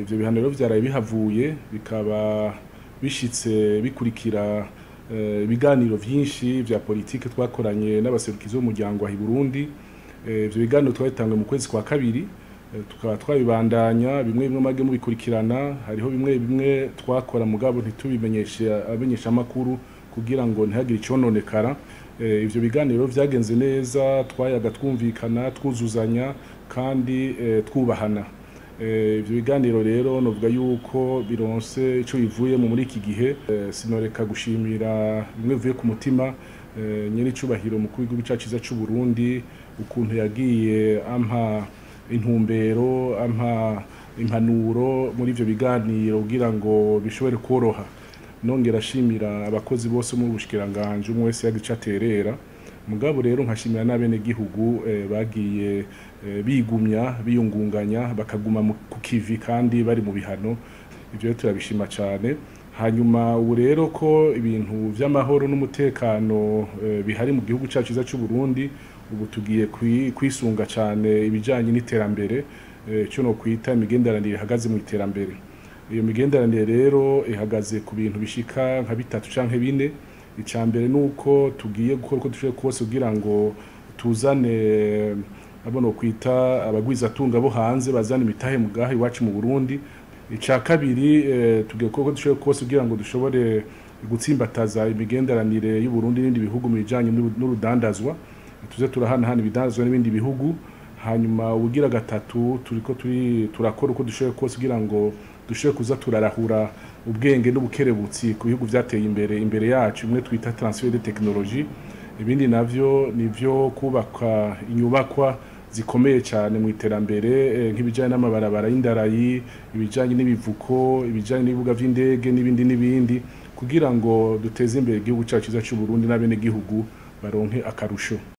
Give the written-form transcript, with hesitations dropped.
Ivyo bihano rero vyaraye bihavuye bikaba bishitse bikurikira ibiganiro vyinshi vya politike twakoranye n'abaserukizi b'umuryango wa Burundi. Ivyo biganiro twabitangwe mu kwezi kwa kabiri, tukaba twabibandanya bimwe mage mubikurikirana. Hariho bimwe twakora mugabo ntitubimenyeshe abanyesha makuru kugira ngo ntihagire icononekara. Ivyo biganiro vyagenze neza, twayaga twumvikana, twuzuzanya kandi twubahana. Ivyo biganiro rero novuga yuko bironse ico bivuyemo muri iki gihe. Sinoreka gushimira bimwe bivuye ku mutima nyene icubahiro mukuru w'igihugu cacu ciza c'u Burundi, ukuntu yagiye ampa intumbero, ampa impanuro muri ivyo biganiro kugira ngo bishobore koroha. Nongera ashimira abakozi bose mu bushikiranganje, umwe wese yagica aterera. Mugabo rero nkashimira n'abene gihugu bagiye bigumya biyungunganya bakaguma ku kivi kandi bari mu bihano. Ivyo turabishima cyane. Hanyuma ubu rero ko ibintu vy'amahoro n'umutekano bihari mu gihugu cacu ciza c'u Burundi, ubu tugiye kwisunga cyane ibijanye n'iterambere, cyo no kwita imigenderanire ihagaze mu iterambere. Iyo migenderanire rero ihagaze ku bintu bishika nka bitatu canke bine. Icambere nuko tugiye gukora uko dushoboye kose kugira ngo tuzane abono kwita abagwiza tunga bo hanze bazana imitahe mu gahe iwacu mu Burundi. Ica kabiri tugiye gukora uko dushoboye kose kugira ngo dushobore gutsimbataza imigenderanire y'u Burundi n'ibindi bihugu mu bijanye n'urudandazwa, tuze turahana ibidandazwa n'ibindi bihugu. Hanyuma ubugira gatatu turakora uko dushoboye kose kugira ngo dushobore kuza turarahura ubwenge n'ubukerebutsi ku bihugu vyateye imbere yacu, imwe twita transfer de technologie. Ibindi navyo nivyo kubaka inyubakwa zikomeye cyane mu iterambere, nk'ibijanye n'amabarabara y'indarayi, ibijanye n'ibivuko, ibijanye n'ibibuga vy'indege n'ibindi kugira ngo duteze imbere igihugu cacu ciza c'u Burundi n'abene gihugu baronke akarusho.